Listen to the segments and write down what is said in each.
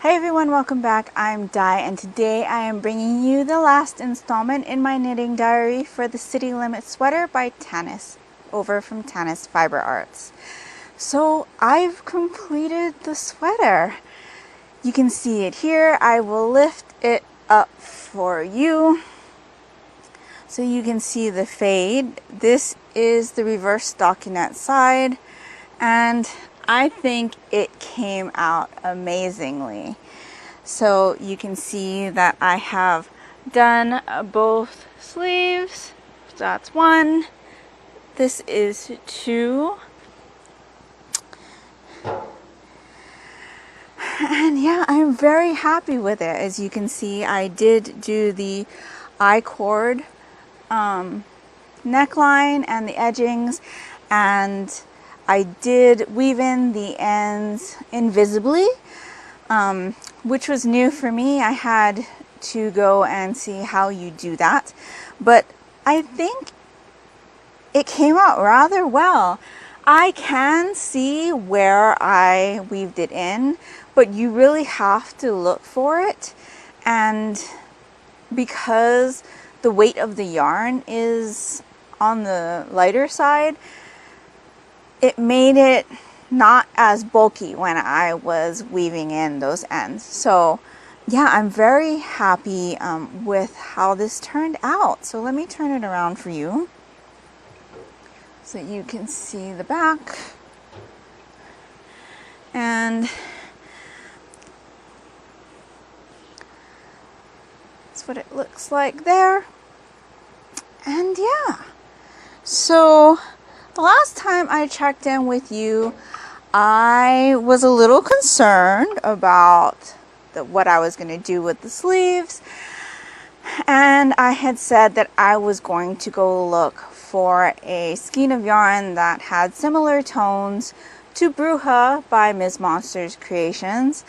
Hey everyone, welcome back. I'm Di, and today I am bringing you the last installment in my knitting diary for the City Limit sweater by Tanis, over from Tanis Fiber Arts. So I've completed the sweater. You can see it here. I will lift it up for you so you can see the fade. This is the reverse stockinette side, and I think it came out amazingly. So you can see that I have done both sleeves. That's one. This is two. And yeah, I'm very happy with it. As you can see, I did do the I-cord neckline and the edgings, and I did weave in the ends invisibly, which was new for me. I had to go and see how you do that, but I think it came out rather well. I can see where I weaved it in, but you really have to look for it, and because the weight of the yarn is on the lighter side, it made it not as bulky when I was weaving in those ends. So yeah, I'm very happy with how this turned out. So let me turn it around for you so you can see the back. And that's what it looks like there. And yeah, so the last time I checked in with you, I was a little concerned about what I was going to do with the sleeves, and I had said that I was going to go look for a skein of yarn that had similar tones to Bruja by Ms. Monster's Creations,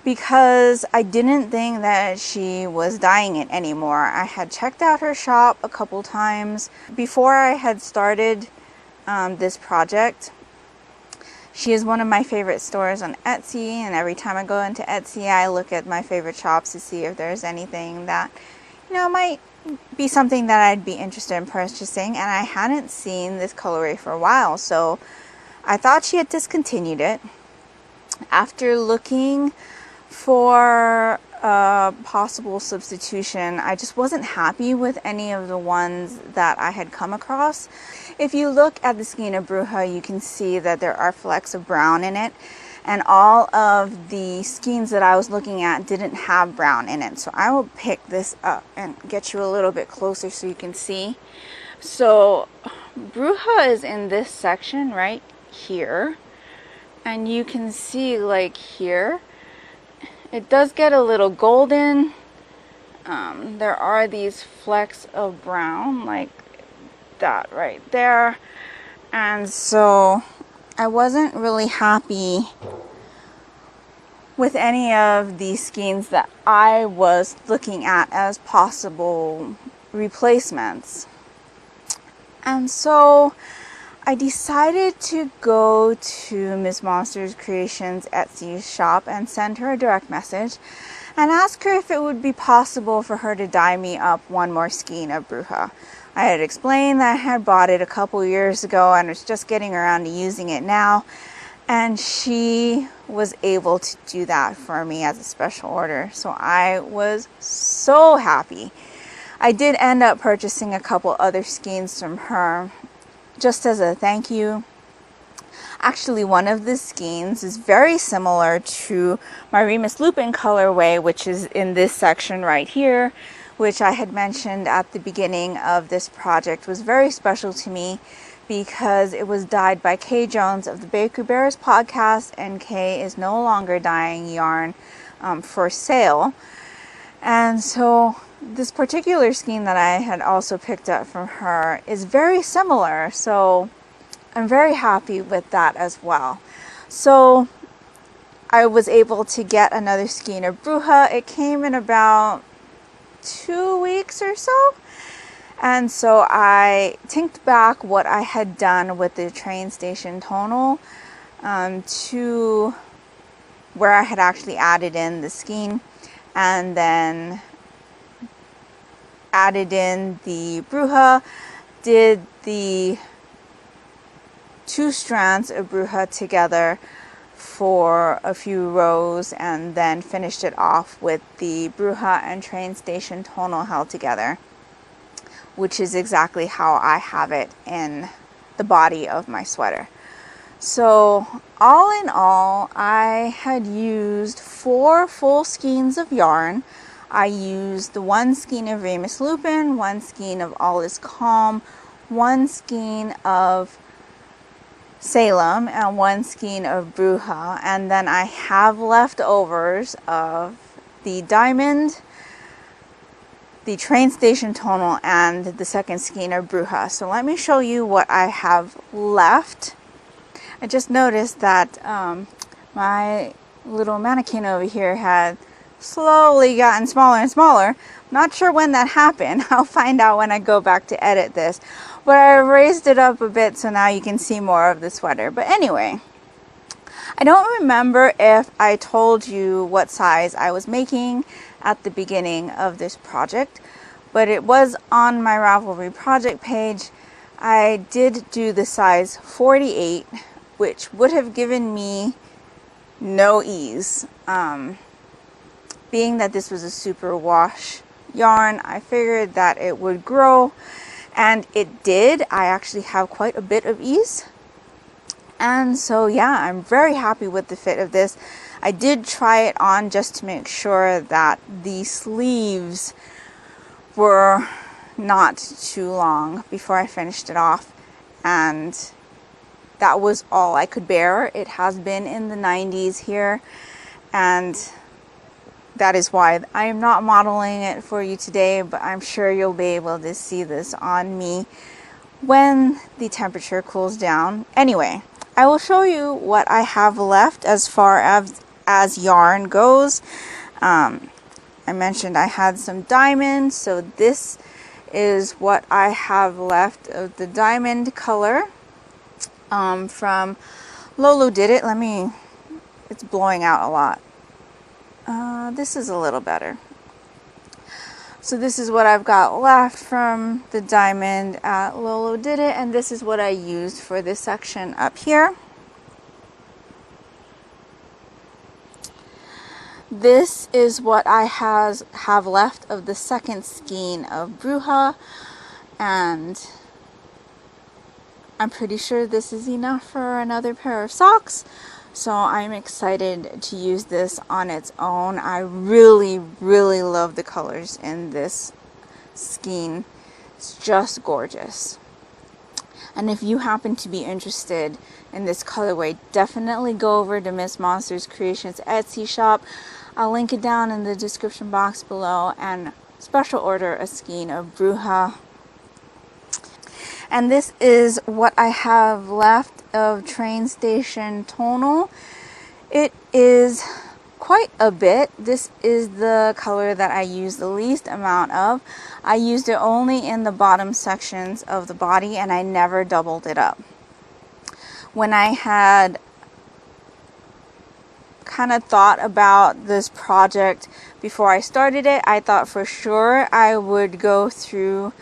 because I didn't think that she was dyeing it anymore. I had checked out her shop a couple times before I had started this project. She is one of my favorite stores on Etsy, and every time I go into Etsy, I look at my favorite shops to see if there's anything that, might be something that I'd be interested in purchasing. And I hadn't seen this colorway for a while, so I thought she had discontinued it. After looking for a possible substitution, I just wasn't happy with any of the ones that I had come across. If you look at the skein of Bruja, you can see that there are flecks of brown in it, and all of the skeins that I was looking at didn't have brown in it. So I will pick this up and get you a little bit closer so you can see. So Bruja is in this section right here, and you can see like here, it does get a little golden. There are these flecks of brown like that right there, and so I wasn't really happy with any of these skeins that I was looking at as possible replacements. And so I decided to go to Ms. Monster's Creations Etsy shop and send her a direct message and ask her if it would be possible for her to dye me up one more skein of Bruja. I had explained that I had bought it a couple years ago and was just getting around to using it now, and she was able to do that for me as a special order. So I was so happy. I did end up purchasing a couple other skeins from her just as a thank you. Actually, one of the skeins is very similar to my Remus Lupin colorway, which is in this section right here, which I had mentioned at the beginning of this project was very special to me because it was dyed by Kay Jones of the Bakery Bears podcast, and Kay is no longer dyeing yarn for sale. And so this particular skein that I had also picked up from her is very similar, so I'm very happy with that as well. So I was able to get another skein of Bruja. It came in about 2 weeks or so, and so I tinked back what I had done with the train station tonal to where I had actually added in the skein and then added in the bruja, did the 2 strands of bruja together for a few rows, and then finished it off with the bruja and train station tonal held together, which is exactly how I have it in the body of my sweater. So all in all, I had used 4 full skeins of yarn. I used the 1 skein of Ramus Lupin, 1 skein of All Is Calm, 1 skein of Salem, and 1 skein of Bruja. And then I have leftovers of the diamond, the train station tonal, and the 2nd skein of Bruja. So let me show you what I have left. I just noticed that my little mannequin over here had slowly gotten smaller and smaller. Not sure when that happened. I'll find out when I go back to edit this. But I raised it up a bit so now you can see more of the sweater. But anyway, I don't remember if I told you what size I was making at the beginning of this project, but it was on my Ravelry project page. I did do the size 48, which would have given me no ease. Being that this was a super wash yarn, I figured that it would grow, and it did. I actually have quite a bit of ease. And so yeah, I'm very happy with the fit of this. I did try it on just to make sure that the sleeves were not too long before I finished it off, and that was all I could bear. It has been in the 90s here, and that is why I am not modeling it for you today, but I'm sure you'll be able to see this on me when the temperature cools down. Anyway, I will show you what I have left as far as yarn goes. I mentioned I had some diamonds, so this is what I have left of the diamond color from Lolo Did It. It's blowing out a lot. This is a little better. So this is what I've got left from the diamond at Lolo Did It, and this is what I used for this section up here. This is what I have left of the 2nd skein of Bruja, and I'm pretty sure this is enough for another pair of socks. So I'm excited to use this on its own. I really, really love the colors in this skein. It's just gorgeous. And if you happen to be interested in this colorway, definitely go over to Miss Monsters Creations Etsy shop. I'll link it down in the description box below, and special order a skein of Bruja. And this is what I have left of Train Station Tonal. It is quite a bit. This is the color that I use the least amount of. I used it only in the bottom sections of the body, and I never doubled it up. When I had kind of thought about this project before I started it, I thought for sure I would go through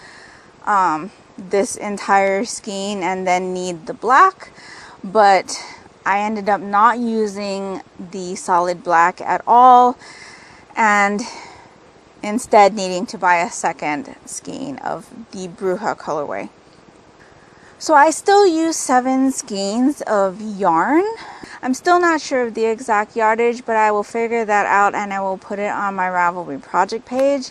this entire skein and then need the black, but I ended up not using the solid black at all, and instead needing to buy a 2nd skein of the Bruja colorway. So I still use 7 skeins of yarn. I'm still not sure of the exact yardage, but I will figure that out and I will put it on my Ravelry project page.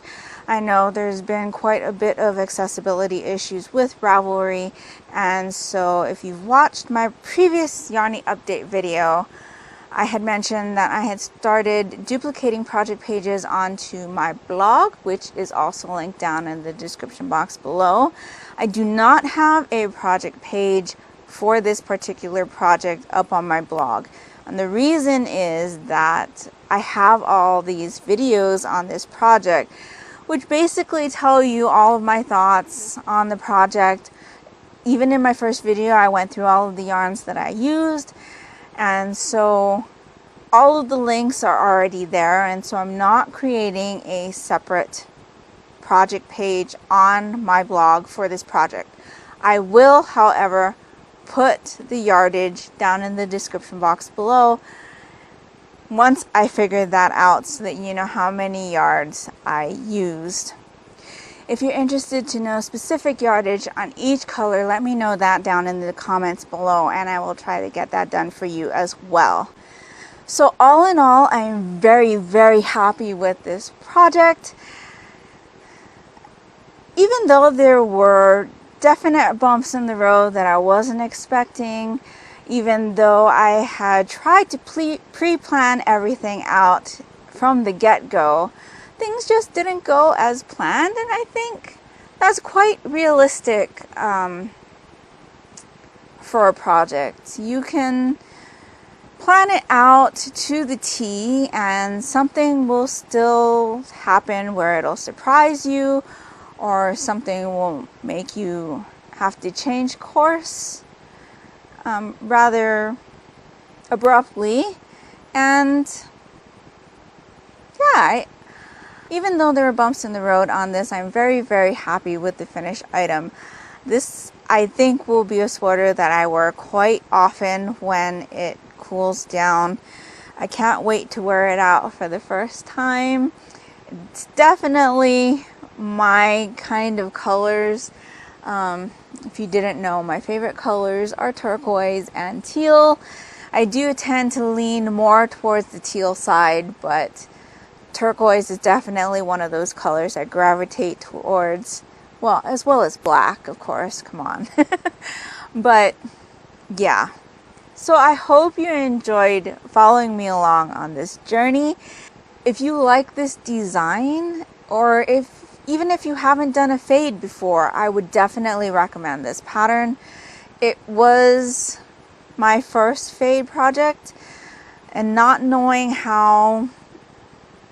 I know there's been quite a bit of accessibility issues with Ravelry, and so if you've watched my previous Yarny update video, I had mentioned that I had started duplicating project pages onto my blog, which is also linked down in the description box below. I do not have a project page for this particular project up on my blog, and the reason is that I have all these videos on this project which basically tell you all of my thoughts on the project. Even in my first video, I went through all of the yarns that I used, and so all of the links are already there, and so I'm not creating a separate project page on my blog for this project. I will, however, put the yardage down in the description box below once I figure that out, so that you know how many yards I used. If you're interested to know specific yardage on each color, let me know that down in the comments below, and I will try to get that done for you as well. So all in all, I'm very, very happy with this project. Even though there were definite bumps in the road that I wasn't expecting, even though I had tried to pre-plan everything out from the get-go, things just didn't go as planned, and I think that's quite realistic for a project. You can plan it out to the T, and something will still happen where it'll surprise you, or something will make you have to change course rather abruptly. And yeah, even though there were bumps in the road on this, I'm very, very happy with the finished item. This, I think, will be a sweater that I wear quite often when it cools down. I can't wait to wear it out for the first time. It's definitely my kind of colors. If you didn't know, my favorite colors are turquoise and teal. I do tend to lean more towards the teal side, but turquoise is definitely one of those colors I gravitate towards. Well, as well as black, of course, come on. But yeah, so I hope you enjoyed following me along on this journey. If you like this design, or even if you haven't done a fade before, I would definitely recommend this pattern. It was my first fade project, and not knowing how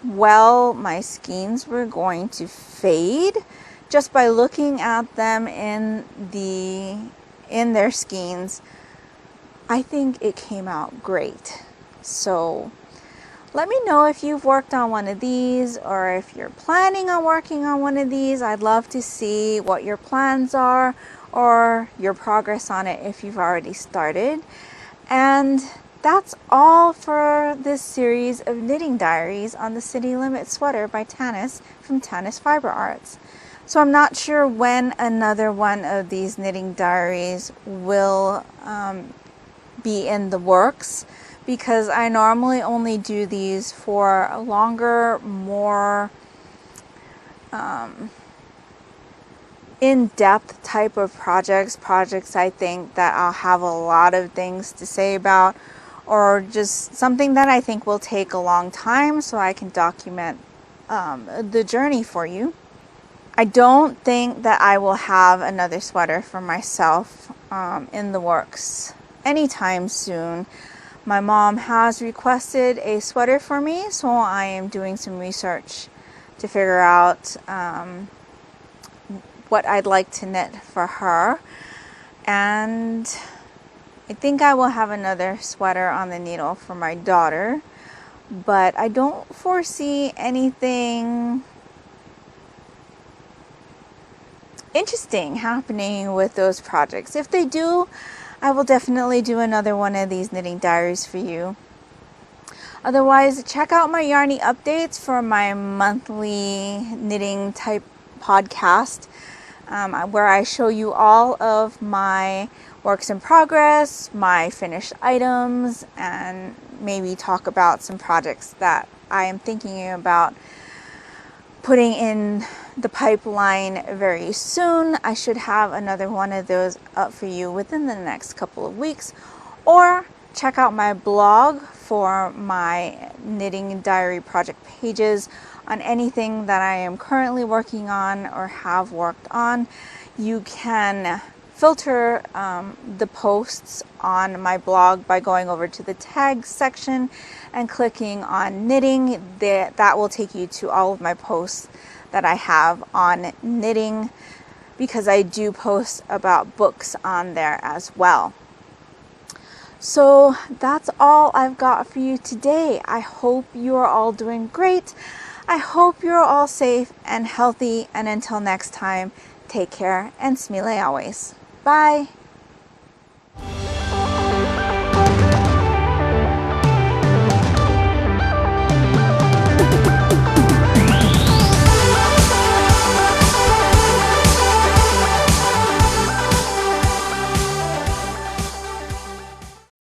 well my skeins were going to fade, just by looking at them in their skeins, I think it came out great. So let me know if you've worked on one of these, or if you're planning on working on one of these. I'd love to see what your plans are, or your progress on it if you've already started. And that's all for this series of knitting diaries on the City Limit sweater by Tanis from Tanis Fiber Arts. So I'm not sure when another one of these knitting diaries will be in the works, because I normally only do these for a longer, more in-depth type of projects I think that I'll have a lot of things to say about, or just something that I think will take a long time, so I can document the journey for you. I don't think that I will have another sweater for myself in the works anytime soon. My mom has requested a sweater for me, so I am doing some research to figure out what I'd like to knit for her. And I think I will have another sweater on the needle for my daughter, but I don't foresee anything interesting happening with those projects. If they do, I will definitely do another one of these knitting diaries for you. Otherwise, check out my Yarny updates for my monthly knitting type podcast, where I show you all of my works in progress, my finished items, and maybe talk about some projects that I am thinking about putting in the pipeline very soon. I should have another one of those up for you within the next couple of weeks. Or check out my blog for my knitting diary project pages on anything that I am currently working on or have worked on. You can filter the posts on my blog by going over to the tags section and clicking on knitting. That will take you to all of my posts that I have on knitting, because I do post about books on there as well. So that's all I've got for you today. I hope you are all doing great. I hope you're all safe and healthy. And until next time, take care and smile always. Bye.